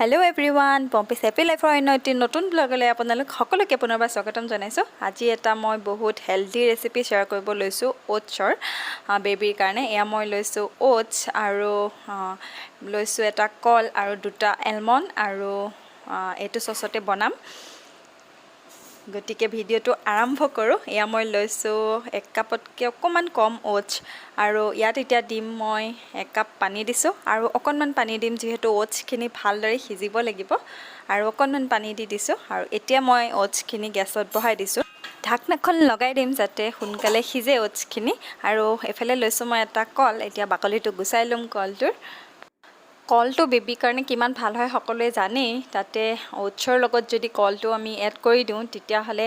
Hello' everyone, পম্পিছ happy লাইফৰ অন্য এটি নতুন ব্লগলৈ আপোনালোক সকলোকে পুনৰবাৰ স্বাগতম জনাইছোঁ। আজি এটা মই বহুত হেল্ডি ৰেচিপি শ্বেয়াৰ কৰিব লৈছোঁ অ'টছৰ বেবীৰ কাৰণে। এয়া মই লৈছোঁ অ'টছ আৰু লৈছোঁ এটা কল আৰু দুটা এলমণ্ড আৰু এইটো চচতে বনাম। গতিকে ভিডিঅ'টো আৰম্ভ কৰোঁ। এয়া মই লৈছোঁ 1 কাপতকৈ অকণমান কম অ'টছ আৰু ইয়াত এতিয়া দিম মই 1 কাপ পানী দিছোঁ আৰু অকণমান পানী দিম যিহেতু অ'টছখিনি ভালদৰে সিজিব লাগিব আৰু অকণমান পানী দি দিছোঁ আৰু এতিয়া মই অ'টছখিনি গেছত বহাই দিছোঁ। ঢাকনাখন লগাই দিম যাতে সোনকালে সিজে অ'টছখিনি। আৰু এফালে লৈছোঁ মই এটা কল, এতিয়া বাকলিটো গুচাই ল'ম কলটোৰ। কলটো বেবীৰ কাৰণে কিমান ভাল হয় সকলোৱে জানেই। তাতে অ'টছৰ লগত যদি কলটো আমি এড কৰি দিওঁ তেতিয়াহ'লে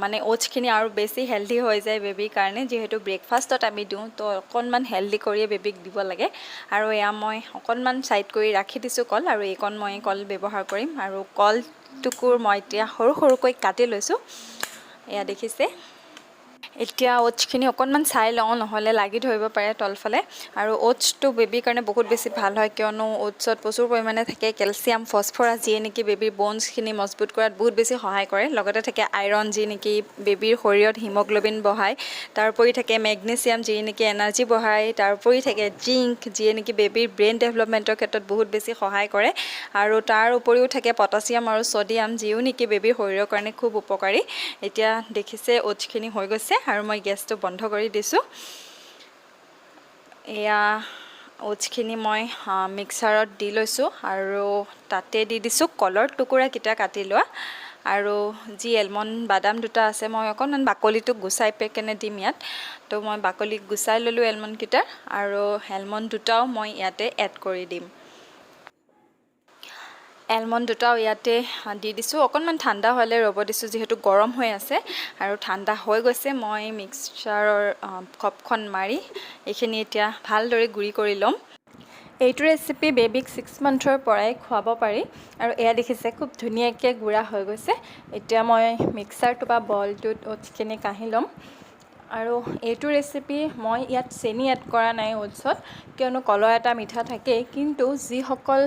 মানে অ'টছখিনি আৰু বেছি হেল্ডি হৈ যায় বেবীৰ কাৰণে। যিহেতু ব্ৰেকফাষ্টত আমি দিওঁ তো অকণমান হেল্ডি কৰিয়ে বেবীক দিব লাগে। আৰু এয়া মই অকণমান ছাইড কৰি ৰাখি দিছোঁ কল আৰু এইকণ মই কল ব্যৱহাৰ কৰিম। আৰু কলটুকুৰ মই এতিয়া সৰু সৰুকৈ কাটি লৈছোঁ, এয়া দেখিছে। এতিয়া অ'টছখিনি অকণমান চাই লওঁ, নহ'লে লাগি ধৰিব পাৰে তলফালে। আৰু অ'টছটো বেবীৰ কাৰণে বহুত বেছি ভাল হয় কিয়নো অ'টছত প্ৰচুৰ পৰিমাণে থাকে কেলছিয়াম, ফছফৰাছ, যিয়ে নেকি বেবীৰ বনছখিনি মজবুত কৰাত বহুত বেছি সহায় কৰে। লগতে থাকে আইৰণ, যি নেকি বেবীৰ শৰীৰত হিমগ্ল'বিন বঢ়ায়। তাৰোপৰি থাকে মেগনেছিয়াম, যিয়ে নেকি এনাৰ্জি বঢ়ায়। তাৰোপৰি থাকে জিংক, যিয়ে নেকি বেবীৰ ব্ৰেইন ডেভেলপমেণ্টৰ ক্ষেত্ৰত বহুত বেছি সহায় কৰে। আৰু তাৰ উপৰিও থাকে পটাছিয়াম আৰু ছ'ডিয়াম, যিও নেকি বেবীৰ শৰীৰৰ কাৰণে খুব উপকাৰী। এতিয়া দেখিছে অ'টছখিনি হৈ গৈছে আৰু মই গেছটো বন্ধ কৰি দিছোঁ। এয়া অ'টছখিনি মই মিক্সাৰত দি লৈছোঁ আৰু তাতে দি দিছোঁ কলৰ টুকুৰাকেইটা কাটি লোৱা আৰু যি এলমণ্ড বাদাম দুটা আছে মই অকণমান বাকলিটো গুচাই পেকেনে দিম ইয়াত। তো মই বাকলি গুচাই ল'লোঁ এলমণ্ডকেইটাৰ আৰু এলমণ্ড দুটাও মই ইয়াতে এড কৰি দিম। এলমণ্ড দুটাও ইয়াতে দি দিছোঁ, অকণমান ঠাণ্ডা হ'লে ৰ'ব দিছোঁ যিহেতু গৰম হৈ আছে। আৰু ঠাণ্ডা হৈ গৈছে, মই মিক্সাৰৰ কাপখন মাৰি এইখিনি এতিয়া ভালদৰে গুড়ি কৰি ল'ম। এইটো ৰেচিপি বেবীক 6 মান্থৰ পৰাই খুৱাব পাৰি। আৰু এয়া দেখিছে খুব ধুনীয়াকৈ গুড়া হৈ গৈছে। এতিয়া মই মিক্সাৰটো বা বলটোত অ'টছখিনি কাঢ়ি ল'ম। আৰু এইটো ৰেচিপি মই ইয়াত চেনি এড কৰা নাই অ'টছত, কিয়নো কলৰ এটা মিঠা থাকেই। কিন্তু যিসকল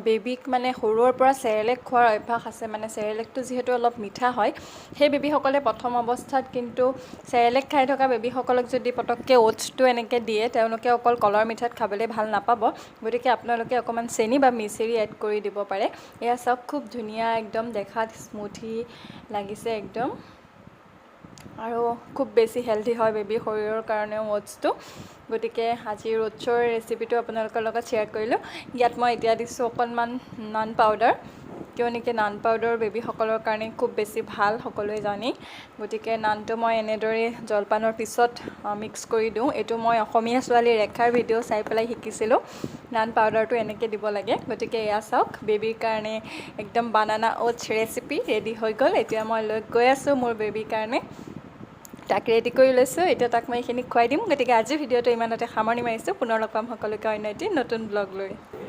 বেবীক মানে সৰুৰ পৰা চেৰেলেক খোৱাৰ অভ্যাস আছে, মানে চেৰেলেকটো যিহেতু অলপ মিঠা হয়, সেই বেবীসকলে প্ৰথম অৱস্থাত কিন্তু চেৰেলেক খাই থকা বেবীসকলক যদি পটককৈ অ'টছটো এনেকৈ দিয়ে তেওঁলোকে অকল কলৰ মিঠাত খাবলৈ ভাল নাপাব। গতিকে আপোনালোকে অকণমান চেনি বা মিচিৰি এড কৰি দিব পাৰে। এয়া চাওক খুব ধুনীয়া একদম দেখাত স্মুথি লাগিছে একদম। আৰু খুব বেছি হেল্ডি হয় বেবীৰ শৰীৰৰ কাৰণেও অ'টছটো। গতিকে আজিৰ অ'টছৰ ৰেচিপিটো আপোনালোকৰ লগত শ্বেয়াৰ কৰিলোঁ। ইয়াত মই এতিয়া দিছোঁ অকণমান নান পাউডাৰ, কিয় নেকি নান পাউডাৰ বেবীসকলৰ কাৰণে খুব বেছি ভাল, সকলোৱে জানেই। গতিকে নানটো মই এনেদৰে জলপানৰ পিছত মিক্স কৰি দিওঁ। এইটো মই অসমীয়া ছোৱালী ৰেখাৰ ভিডিঅ' চাই পেলাই শিকিছিলোঁ। নান পাউডাৰটো এনেকৈ দিব লাগে। গতিকে এয়া চাওক বেবীৰ কাৰণে একদম বানানা অ'টছ ৰেচিপি ৰেডি হৈ গ'ল। এতিয়া মই লৈ গৈ আছোঁ মোৰ বেবীৰ কাৰণে, তাক ৰেডি কৰি লৈছোঁ। এতিয়া তাক মই এইখিনি খুৱাই দিম। গতিকে আজিৰ ভিডিঅ'টো ইমানতে সামৰণি মাৰিছোঁ। পুনৰ লগ পাম সকলোকে অন্য এটি নতুন ব্লগ লৈ।